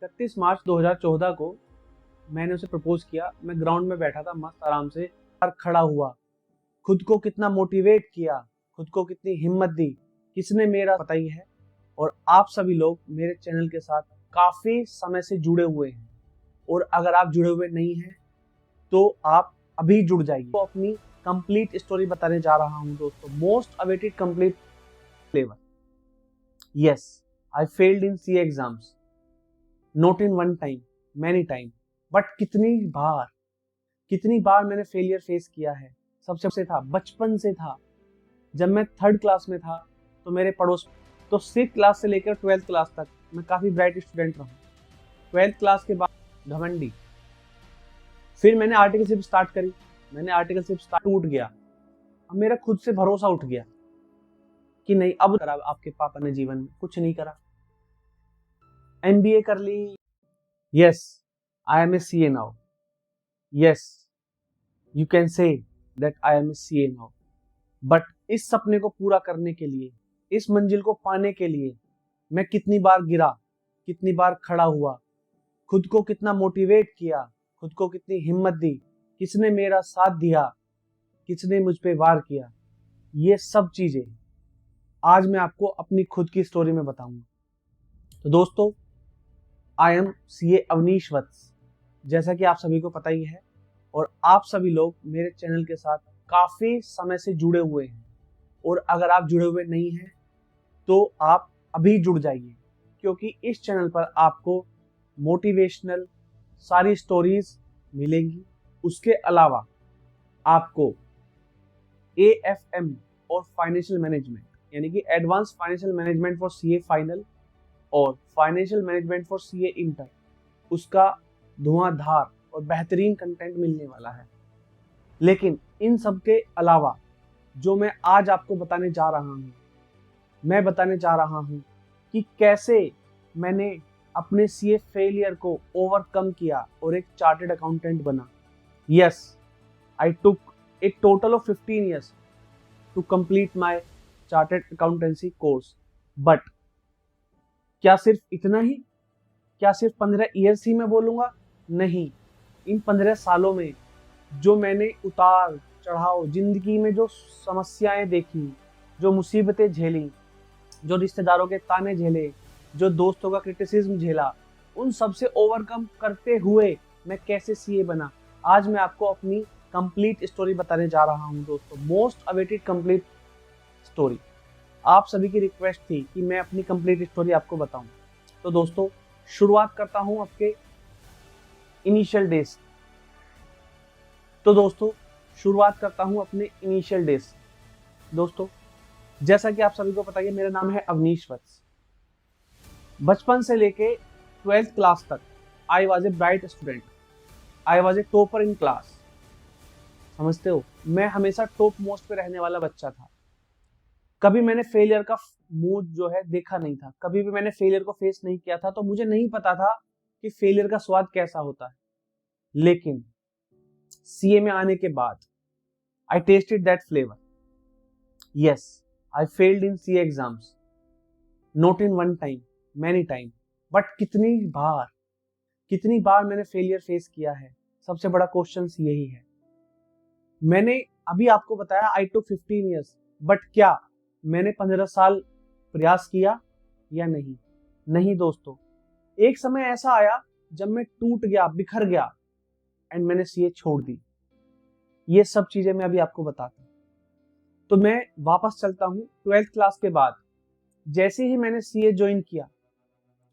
31 मार्च 2014 को मैंने उसे प्रपोज किया। मैं ग्राउंड में बैठा था मस्त आराम से, बाहर खड़ा हुआ, खुद को कितना मोटिवेट किया, खुद को कितनी हिम्मत दी, किसने मेरा पता ही है। और आप सभी लोग मेरे चैनल के साथ काफी समय से जुड़े हुए हैं, और अगर आप जुड़े हुए नहीं हैं तो आप अभी जुड़ जाइए। तो अपनी कंप्लीट स्टोरी बताने जा रहा हूं दोस्तों, most awaited complete flavour. Yes, I failed in CA exams, not in one time, many time. But कितनी बार मैंने फेलियर फेस किया है। सबसे था बचपन से था। जब मैं 3rd क्लास में था तो मेरे पड़ोस, तो 6th क्लास से लेकर 12th क्लास तक मैं काफी ब्राइट स्टूडेंट रहा। 12th क्लास के बाद घमंडी। फिर मैंने आर्टिकलशिप स्टार्ट करी, टूट गया। अब मेरा खुद से भरोसा उठ गया कि नहीं, अब करा आपके पापा ने जीवन में कुछ नहीं करा। MBA कर ली। Yes, I am a CA now. Yes, you can say that I am a CA now. But इस सपने को पूरा करने के लिए, इस मंजिल को पाने के लिए मैं कितनी बार गिरा, कितनी बार खड़ा हुआ, खुद को कितना मोटिवेट किया, खुद को कितनी हिम्मत दी, किसने मेरा साथ दिया, किसने मुझ पे वार किया, ये सब चीजें आज मैं आपको अपनी खुद की स्टोरी में बताऊंगा। तो दोस्तों, आई एम CA अवनीश वत्स, जैसा कि आप सभी को पता ही है, और आप सभी लोग मेरे चैनल के साथ काफी समय से जुड़े हुए हैं, और अगर आप जुड़े हुए नहीं हैं तो आप अभी जुड़ जाइए, क्योंकि इस चैनल पर आपको मोटिवेशनल सारी स्टोरीज मिलेंगी। उसके अलावा आपको AFM और फाइनेंशियल मैनेजमेंट, यानी कि advance financial management for CA final और financial management for CA inter, उसका धुआंधार और बेहतरीन कंटेंट मिलने वाला है। लेकिन इन सब के अलावा जो मैं आज आपको बताने जा रहा हूँ, मैं बताने जा रहा हूँ कि कैसे मैंने अपने CA फेलियर को ओवरकम किया और एक चार्टर्ड अकाउंटेंट बना। Yes, I took a total of 15 years to complete my chartered accountancy course. But क्या सिर्फ इतना ही? क्या सिर्फ 15 years ही मैं बोलूंगा? नहीं, इन 15 सालों में जो मैंने उतार चढ़ाव, जिंदगी में जो समस्याएं देखी, जो मुसीबतें झेली, जो रिश्तेदारों के ताने झेले, जो दोस्तों का क्रिटिसिज्म झेला, उन सब से ओवरकम करते हुए मैं कैसे CA बना, आज मैं आपको अपनी कंप्लीट स्टोरी बताने जा रहा हूं दोस्तों, मोस्ट अवेटेड कंप्लीट स्टोरी। आप सभी की रिक्वेस्ट थी कि मैं अपनी कंप्लीट स्टोरी आपको बताऊं। तो दोस्तों, शुरुआत करता हूं आपके इनिशियल डेज। अपने इनिशियल डेज। दोस्तों, जैसा कि आप सभी को पता है, मेरा नाम है अवनीश वत्स। बचपन से लेके 12th क्लास तक I was a bright student, I was a topper in class. समझते हो, मैं हमेशा टॉप मोस्ट पे रहने वाला बच्चा था। कभी मैंने फेलियर का मूड जो है देखा नहीं था, कभी भी मैंने फेलियर को फेस नहीं किया था, तो मुझे नहीं पता था कि फेलियर का स्वाद कैसा होता है। लेकिन CA में आने के बाद I tasted that flavour. Yes, I failed in CA exams, not in one time, many time. But कितनी बार मैंने फेलियर फेस किया है, सबसे बड़ा क्वेश्चन यही है। मैंने अभी आपको बताया आई टुक 15 years, बट क्या मैंने 15 साल प्रयास किया या नहीं? नहीं दोस्तों, एक समय ऐसा आया जब मैं टूट गया, बिखर गया, एंड मैंने CA छोड़ दी। ये सब चीजें मैं अभी आपको बताता हूँ। तो मैं वापस चलता हूँ 12th क्लास के बाद। जैसे ही मैंने CA ज्वाइन किया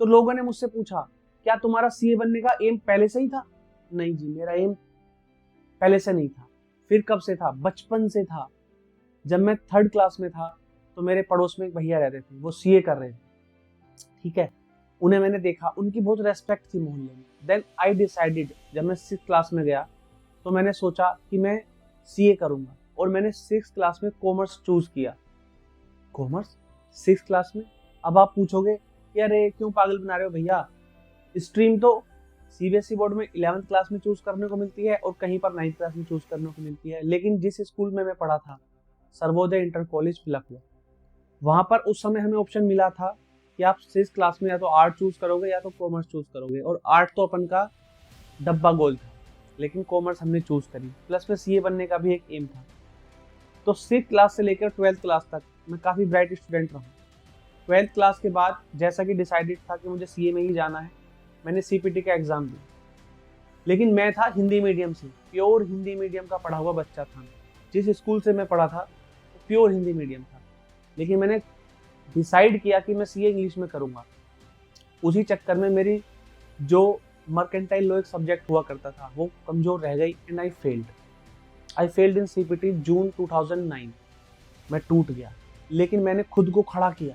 तो लोगों ने मुझसे पूछा, क्या तुम्हारा CA बनने का एम पहले से ही था? नहीं जी, मेरा एम पहले से नहीं था। फिर कब से था? बचपन से था। जब मैं 3rd क्लास में था तो मेरे पड़ोस में एक भैया रहते थे, वो CA कर रहे थे, ठीक है। उन्हें मैंने देखा, उनकी बहुत रेस्पेक्ट थी मोहल्ले में। देन आई डिसाइडेड, जब मैं 6th क्लास में गया तो मैंने सोचा कि मैं CA करूंगा, और मैंने 6th क्लास में कॉमर्स चूज किया। कॉमर्स 6th क्लास में? अब आप पूछोगे कि अरे क्यों पागल बना रहे हो भैया, स्ट्रीम तो CBSE बोर्ड में 11th क्लास में चूज करने को मिलती है और कहीं पर 9th क्लास में चूज करने को मिलती है। लेकिन जिस स्कूल में मैं पढ़ा था, सर्वोदय इंटर कॉलेज फिलकवा, वहां पर उस समय हमें ऑप्शन मिला था कि आप 6 क्लास में या तो आर्ट चूज करोगे या तो कॉमर्स चूज करोगे, और आर्ट तो अपन का डब्बा गोल था, लेकिन कॉमर्स हमने चूज करी। प्लस में सीए बनने का भी एक एम था। तो 6 क्लास से लेकर 12th क्लास तक मैं काफ़ी ब्राइट स्टूडेंट रहा। 12th क्लास के बाद जैसा कि डिसाइडेड था कि मुझे सीए में ही जाना है, मैंने सीपीटी का एग्ज़ाम दिया। लेकिन मैं था हिंदी मीडियम से, प्योर हिंदी मीडियम का पढ़ा हुआ बच्चा था। जिस स्कूल से मैं पढ़ा था वो प्योर हिंदी मीडियम था, लेकिन मैंने डिसाइड किया कि मैं सीए इंग्लिश में करूँगा। उसी चक्कर में मेरी जो मर्केंटाइल लॉ एक सब्जेक्ट हुआ करता था वो कमज़ोर रह गई, and I failed in CPT June 2009। मैं टूट गया, लेकिन मैंने खुद को खड़ा किया,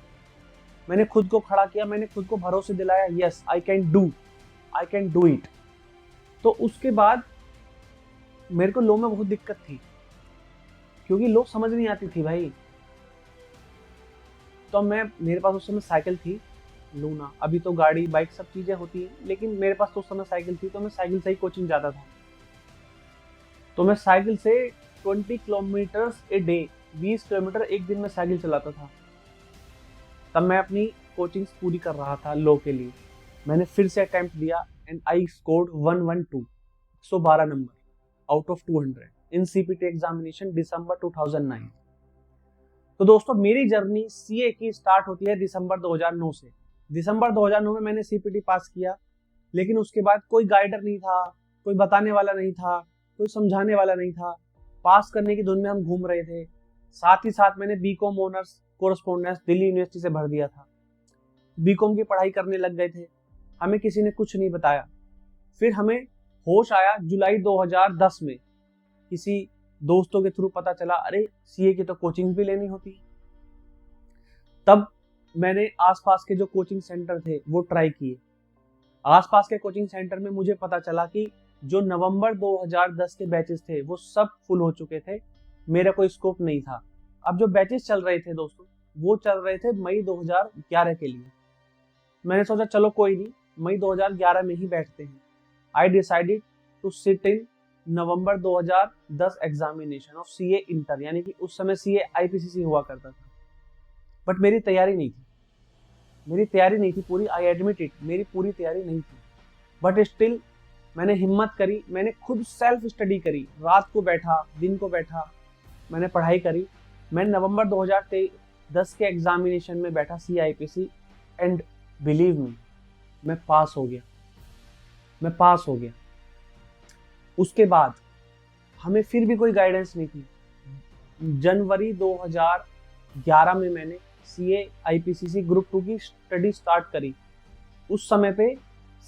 मैंने खुद को भरोसे दिलाया, yes I can do it. तो उसके बाद मेरे को लॉ में बहुत दिक्कत थी, क्योंकि लॉ समझ नहीं आती थी भाई। तो मेरे पास उस समय साइकिल थी लूना, अभी तो गाड़ी बाइक सब चीज़ें होती हैं, लेकिन मेरे पास तो उस समय साइकिल थी, तो मैं साइकिल से ही कोचिंग जाता था। तो मैं साइकिल से 20 किलोमीटर्स ए डे, 20 किलोमीटर एक दिन में साइकिल चलाता था। तब मैं अपनी कोचिंग पूरी कर रहा था लॉ के लिए। मैंने फिर से अटेम्प्ट दिया and I scored 112, 112 number out of 200 in CPT examination December 2009। तो दोस्तों मेरी जर्नी सीए की स्टार्ट होती है दिसंबर 2009 से। दिसंबर 2009 में मैंने सीपीटी पास किया, लेकिन उसके बाद कोई गाइडर नहीं था, कोई बताने वाला नहीं था, कोई समझाने वाला नहीं था। पास करने की धुन में हम घूम रहे थे। साथ ही साथ मैंने BCom honours correspondence Delhi university से भर दिया था। बीकॉम की पढ़ाई करने लग गए थे, हमें किसी ने कुछ नहीं बताया। फिर हमें होश आया जुलाई 2010 में, किसी दोस्तों के थ्रू पता चला अरे सीए की तो कोचिंग भी लेनी होती है। तब मैंने आसपास के जो कोचिंग सेंटर थे वो ट्राई किए। आसपास के कोचिंग सेंटर में मुझे पता चला कि जो नवंबर 2010 के बैचेस थे वो सब फुल हो चुके थे, मेरा कोई स्कोप नहीं था। अब जो बैचेस चल रहे थे दोस्तों वो चल रहे थे मई 2011 के लिए। मैंने सोचा चलो कोई नहीं, मई 2011 में ही बैठते हैं। I decided to sit in November 2010 examination of CA inter, यानी कि उस समय सीए आईपीसीसी हुआ करता था। बट मेरी तैयारी नहीं थी पूरी, आई एडमिट इट, मेरी पूरी तैयारी नहीं थी। बट स्टिल मैंने हिम्मत करी, मैंने खुद सेल्फ स्टडी करी, रात को बैठा, दिन को बैठा, मैंने पढ़ाई करी। मैं नवंबर 2010 के एग्जामिनेशन में बैठा CIPC, एंड बिलीव मी मैं पास हो गया। उसके बाद हमें फिर भी कोई गाइडेंस नहीं थी। जनवरी 2011 में मैंने CIPC ग्रुप 2 की स्टडी स्टार्ट करी। उस समय पे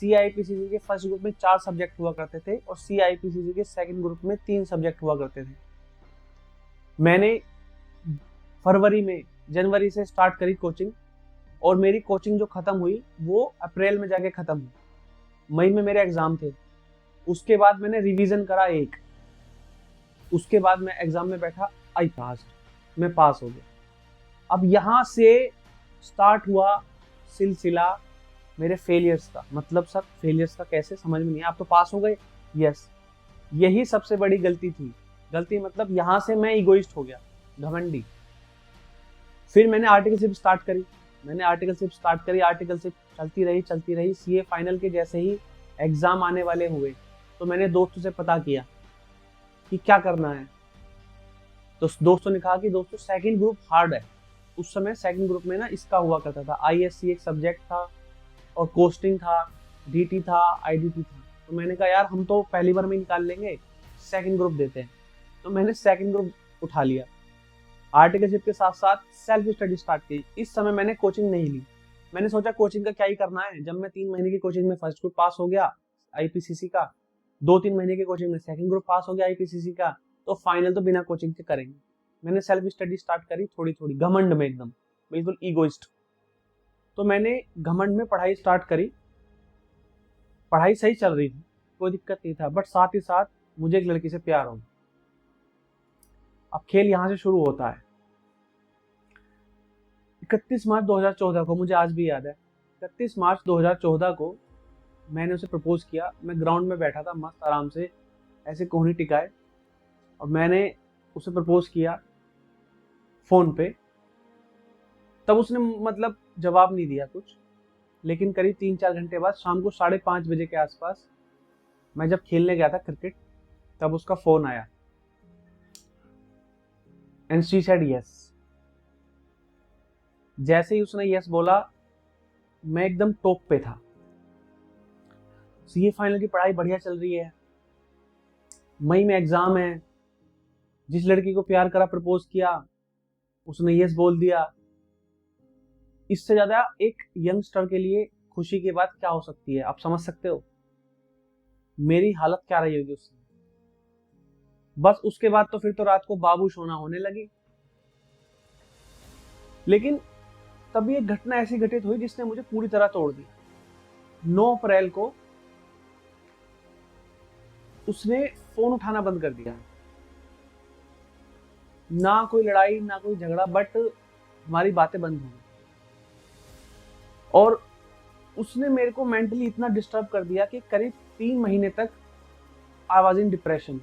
CIPC के फर्स्ट ग्रुप में 4 सब्जेक्ट हुआ करते थे और CIPC के सेकंड ग्रुप में 3 सब्जेक्ट हुआ करते थे। मैंने जनवरी से स्टार्ट करी कोचिंग, और मेरी कोचिंग जो खत्म हुई वो अप्रैल में जाके खत्म हुई। मई में मेरे एग्जाम थे। उसके बाद मैंने रिवीजन करा एक, उसके बाद मैं एग्जाम में बैठा, मैं पास हो गया। अब यहाँ से स्टार्ट हुआ सिलसिला मेरे फेलियर्स का। मतलब सर फेलियर्स का कैसे, समझ में नहीं, आप तो पास हो गए। यस, यही सबसे बड़ी गलती थी। गलती मतलब यहाँ से मैं इगोइस्ट हो गया, घमंडी। फिर मैंने आर्टिकलशिप स्टार्ट करी, आर्टिकलशिप चलती रही। सीए फाइनल के जैसे ही एग्जाम आने वाले हुए तो मैंने दोस्तों से पता किया कि क्या करना है। तो दोस्तों ने कहा कि दोस्तों सेकंड ग्रुप हार्ड है। उस समय सेकंड ग्रुप में ना इसका हुआ करता था, ISC एक सब्जेक्ट था और कोस्टिंग था, DT था, IDT था। तो मैंने कहा यार हम तो पहली बार में निकाल लेंगे, सेकंड ग्रुप देते हैं। तो मैंने सेकंड ग्रुप उठा लिया। आर्टिकलशिप के साथ साथ सेल्फ स्टडी स्टार्ट की। इस समय मैंने कोचिंग नहीं ली। मैंने सोचा कोचिंग का क्या ही करना है, जब मैं 3 महीने की कोचिंग में फर्स्ट ग्रुप पास हो गया IPCC का, 2-3 महीने की कोचिंग में सेकंड ग्रुप पास हो गया IPCC का, तो फाइनल तो बिना कोचिंग के करेंगे। मैंने सेल्फ स्टडी स्टार्ट करी थोड़ी थोड़ी, घमंड में, एकदम बिल्कुल ईगोइस्ट। तो मैंने घमंड में पढ़ाई स्टार्ट करी। पढ़ाई सही चल रही थी, कोई दिक्कत नहीं था, बट साथ ही साथ मुझे एक लड़की से प्यार हो गया। अब खेल यहाँ से शुरू होता है। 31 मार्च 2014 को, मुझे आज भी याद है, 31 मार्च 2014 को मैंने उसे प्रपोज किया। मैं ग्राउंड में बैठा था मस्त आराम से, ऐसे कोहनी टिकाए, और मैंने उसे प्रपोज किया फोन पे। तब उसने मतलब जवाब नहीं दिया कुछ। लेकिन करीब 3-4 घंटे बाद शाम को 5:30 बजे के आसपास मैं जब खेलने गया था क्रिकेट, तब उसका फोन आया एंड शी सेड यस। जैसे ही उसने यस बोला, मैं एकदम टॉप पे था। सीए फाइनल की पढ़ाई बढ़िया चल रही है, मई में एग्जाम है, जिस लड़की को प्यार करा, प्रपोज किया, उसने यस बोल दिया। इससे ज्यादा एक यंगस्टर के लिए खुशी की बात क्या हो सकती है, आप समझ सकते हो मेरी हालत क्या रही होगी उस समय। बस उसके बाद तो फिर तो रात को बाबू सोना होने लगी। लेकिन तभी एक घटना ऐसी घटित हुई जिसने मुझे पूरी तरह तोड़ दिया। 9 अप्रैल को उसने फोन उठाना बंद कर दिया। ना कोई लड़ाई ना कोई झगड़ा, बट हमारी बातें बंद हो गई। और उसने मेरे को मेंटली इतना डिस्टर्ब कर दिया कि करीब 3 महीने तक आई वाज इन डिप्रेशन।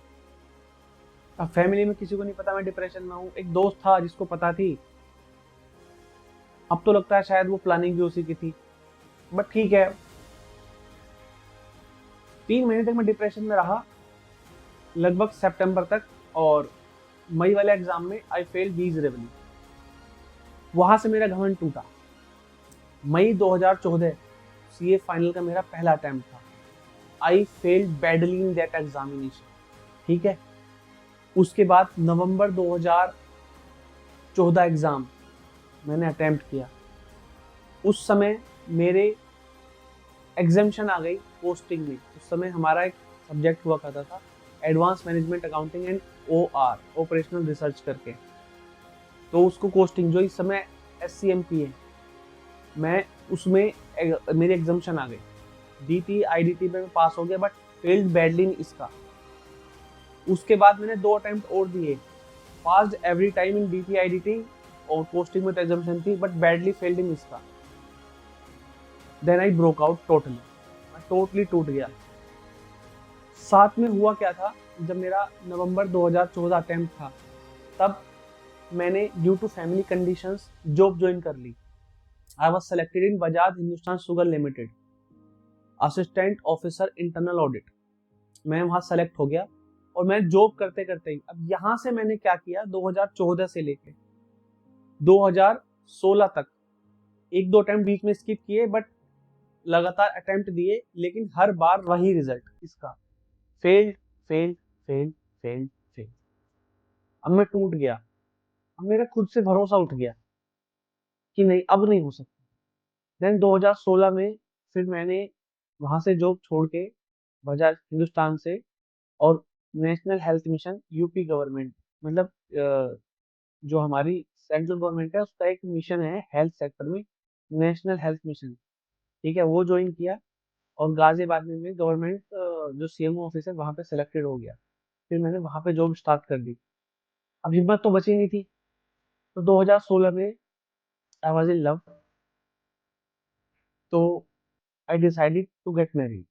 अब फैमिली में किसी को नहीं पता मैं डिप्रेशन में हूँ। एक दोस्त था जिसको पता थी, अब तो लगता है शायद वो प्लानिंग भी उसी की थी, बट ठीक है। 3 महीने तक मैं डिप्रेशन में रहा, लगभग सितंबर तक। और मई वाले एग्जाम में आई फेल मिजरेबली। वहां से मेरा घमंड टूटा। मई 2014 सीए फाइनल का मेरा पहला अटेम्प्ट था। I failed badly in that examination, ठीक है। उसके बाद नवंबर 2014 एग्जाम मैंने अटेम्प्ट किया। उस समय मेरे एग्जामिशन आ गई पोस्टिंग में। उस समय हमारा एक सब्जेक्ट हुआ करता था advance management accounting and OR, operational research करके। तो उसको कोस्टिंग जो इस समय SCMP है, मैं उसमें मेरी एग्जामिशन आ गई। DT IDT में मैं पास हो गया, बट फेल्ड बैडली इन इसका। उसके बाद मैंने 2 अटेम्प्ट और दिए, passed every time in DT IDT, और पोस्टिंग में तो एग्जामिशन थी, बट बैडली फेल्ड इन इसका। Then I broke out totally, मैं टोटली टूट गया। साथ में हुआ क्या था, जब मेरा नवंबर 2014 अटेम्प्ट था, तब मैंने due to family conditions job join कर ली। I was selected in Bajaj Hindustan sugar limited, assistant officer internal audit. मैं वहां सेलेक्ट हो गया और मैं जॉब करते करते ही, अब यहां से मैंने क्या किया, 2014 से लेके 2016 तक 1-2 अटेम्प्ट बीच में स्किप किए, बट लगातार अटेम्प्ट दिए, लेकिन हर बार वही रिजल्ट इसका, failed failed failed failed failed. अब मैं टूट गया। अब मेरा खुद से भरोसा उठ गया कि नहीं, अब नहीं हो सकता। देन 2016 में फिर मैंने वहां से जॉब छोड़ के बजाज हिंदुस्तान से, और national health mission UP government, मतलब जो हमारी सेंट्रल गवर्नमेंट है उसका एक मिशन है हेल्थ सेक्टर में, नेशनल हेल्थ मिशन, ठीक है, वो ज्वाइन किया। और गाजियाबाद में गवर्नमेंट जो CMO ऑफिस है वहां पे सिलेक्टेड हो गया। फिर मैंने वहां पे जॉब स्टार्ट कर दी। अब हिम्मत तो बची नहीं थी, तो 2016 में आई वाज इन लव, तो I decided to get married.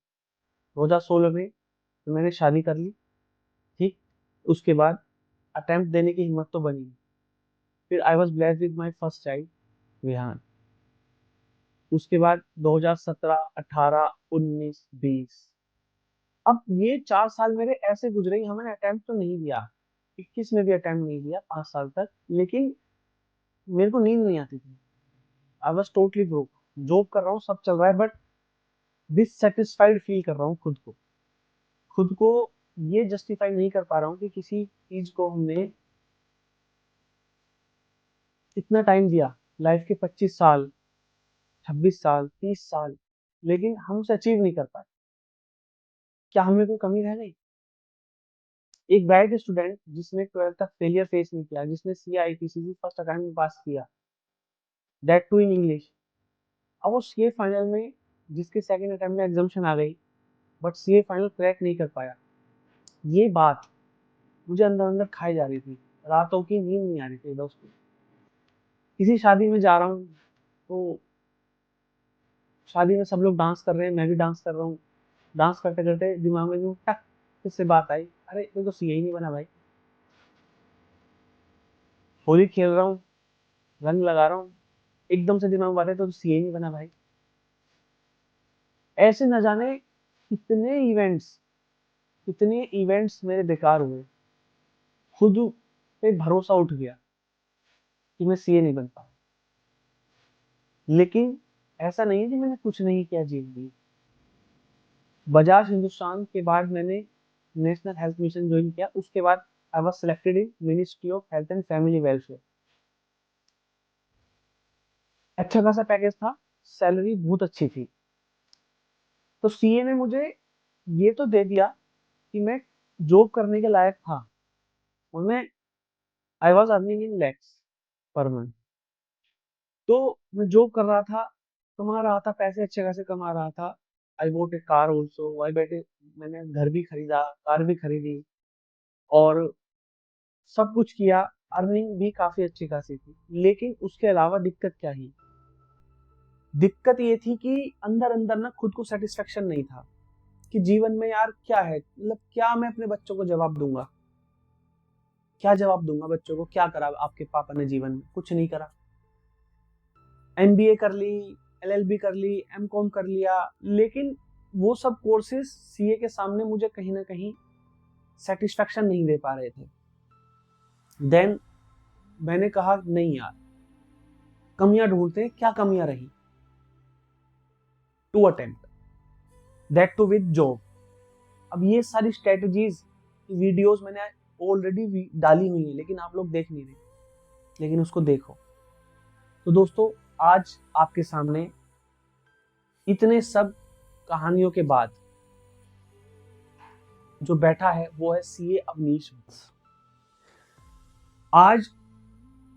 2016 में तो मैंने शादी कर ली, ठीक। उसके बाद अटेम्प्ट देने की हिम्मत तो बनी। फिर I was blessed with my first child, Vihaan. उसके बाद 2017, 18, 19, 20, अब ये 4 साल मेरे ऐसे गुजरे, हमने अटेम्प्ट तो नहीं दिया, 21 में भी अटेम्प्ट नहीं दिया 5 साल तक, लेकिन मेरे को नींद नहीं आती थी। I was totally broke. Job कर रहा हूँ, सब चल रहा है, बट डिससेटिस्फाइड फील कर रहा हूँ खुद को। खुद को ये जस्टिफाई नहीं कर पा रहा हूँ कि किसी चीज को हमने इतना टाइम दिया, लाइफ के 25 साल, 26 साल, 30 साल, लेकिन हम उसे अचीव नहीं कर पाए। क्या हमें कोई कमी रह गई? एक ब्राइट स्टूडेंट जिसने 12th तक फेलियर फेस नहीं किया, जिसने CITCC फर्स्ट अटेम्प्ट में पास किया, दैट टू इन इंग्लिश, अब वो सीए फाइनल में, जिसके सेकंड अटेम्प्ट में एग्जामिशन आ गई, बट सीए फाइनल क्रैक नहीं कर पाया। ये बात मुझे अंदर अंदर खाई जा रही थी, रातों की नींद नहीं आ रही थी दोस्तों। किसी शादी में जा रहा हूँ, तो शादी में सब लोग डांस कर रहे हैं, मैं भी डांस कर रहा हूँ। डांस करते करते दिमाग में जो टक से बात आई, अरे तू तो सीए ही नहीं बना भाई। होली खेल रहा हूँ, रंग लगा रहा हूँ, एकदम से दिमाग में बात है तो सीए नहीं बना भाई। ऐसे न जाने कितने इवेंट्स मेरे बेकार हुए। खुद पे भरोसा उठ गया कि मैं सीए नहीं बन पाऊँ। लेकिन ऐसा नहीं है कि मैंने कुछ नहीं किया जीवन में। बजाज हिंदुस्तान के बाद मैंने नेशनल हेल्थ मिशन ज्वाइन किया। उसके बाद I was selected in ministry of health and family welfare. अच्छा खासा पैकेज था, सैलरी बहुत अच्छी थी। तो सीए ने मुझे ये तो दे दिया कि मैं जॉब करने के लायक था। और मैं I was earning in lakhs per month. तो मैं जॉब कर रहा था, कमा रहा था, पैसे अच्छे खासे कमा रहा था। I bought a car also, I बैठे मैंने घर भी खरीदा, कार भी खरीदी, और सब कुछ किया। अर्निंग भी काफी अच्छी खासी थी। लेकिन उसके अलावा दिक्कत क्या ही, दिक्कत ये थी कि अंदर अंदर ना खुद को सेटिस्फेक्शन नहीं था कि जीवन में यार क्या है, मतलब क्या मैं अपने बच्चों को जवाब दूंगा, क्या जवाब दूंगा बच्चों को, क्या करा आपके पापा ने जीवन में, कुछ नहीं करा। एमबीए कर ली, एलएलबी कर ली, एमकॉम कर लिया, लेकिन वो सब कोर्सेज सीए के सामने मुझे कहीं ना कहीं सेटिस्फेक्शन नहीं दे पा रहे थे। देन मैंने कहा नहीं यार, कमियां ढूंढते हैं, क्या कमियां रही, two attempt that too with job. अब ये सारी स्ट्रेटजीज वीडियोस मैंने ऑलरेडी डाली हुई है, लेकिन आप लोग देख नहीं रहे, लेकिन उसको देखो। तो दोस्तों, आज आपके सामने इतने सब कहानियों के बाद जो बैठा है वो है सीए अवनीश वत्स। आज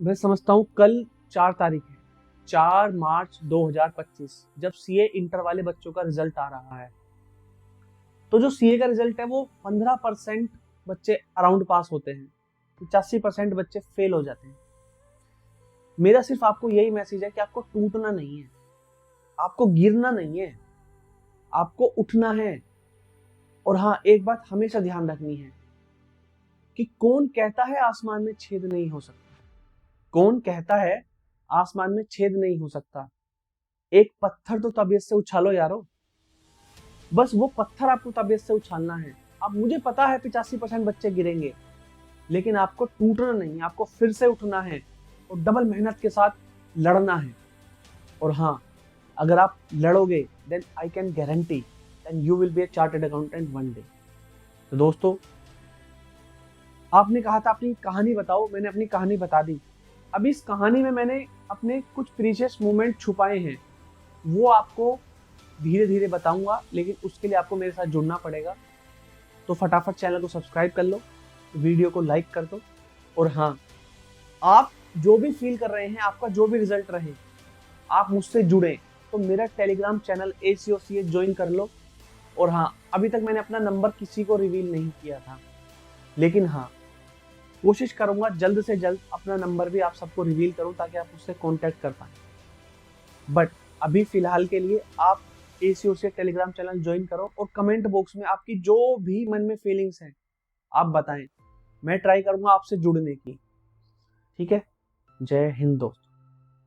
मैं समझता हूं कल 4 तारीख है, 4 मार्च 2025, जब सीए इंटर वाले बच्चों का रिजल्ट आ रहा है। तो जो सीए का रिजल्ट है वो 15% बच्चे अराउंड पास होते हैं, 85% बच्चे फेल हो जाते हैं। मेरा सिर्फ आपको यही मैसेज है कि आपको टूटना नहीं है, आपको गिरना नहीं है, आपको उठना है। और हाँ, एक बात हमेशा ध्यान रखनी है कि कौन कहता है आसमान में छेद नहीं हो सकता, कौन कहता है आसमान में छेद नहीं हो सकता। एक पत्थर तो तबीयत से उछालो यारो, बस वो पत्थर आपको तबीयत से उछालना है। अब मुझे पता है 85% बच्चे गिरेंगे, लेकिन आपको टूटना नहीं, आपको फिर से उठना है और डबल मेहनत के साथ लड़ना है। और हाँ, अगर आप लड़ोगे then I can guarantee then you will be a chartered accountant one day. तो दोस्तों, आपने कहा था अपनी कहानी बताओ, मैंने अपनी कहानी बता दी। अब इस कहानी में मैंने अपने कुछ प्रीशियस मोमेंट छुपाए हैं, वो आपको धीरे धीरे बताऊंगा, लेकिन उसके लिए आपको मेरे साथ जुड़ना पड़ेगा। तो फटाफट चैनल को सब्सक्राइब कर लो, वीडियो को लाइक कर दो। और हाँ, आप जो भी फील कर रहे हैं, आपका जो भी रिजल्ट रहे, आप मुझसे जुड़े तो मेरा टेलीग्राम चैनल ACOCA ज्वाइन कर लो। और हाँ, अभी तक मैंने अपना नंबर किसी को रिवील नहीं किया था, लेकिन हाँ, कोशिश करूंगा जल्द से जल्द अपना नंबर भी आप सबको रिवील करूं ताकि आप उससे कांटेक्ट कर पाएं। बट अभी फिलहाल के लिए आप ACOCA टेलीग्राम चैनल ज्वाइन करो और कमेंट बॉक्स में आपकी जो भी मन में फीलिंग्स हैं आप बताएं। मैं ट्राई करूंगा आपसे जुड़ने की। ठीक है, जय हिंद दोस्त।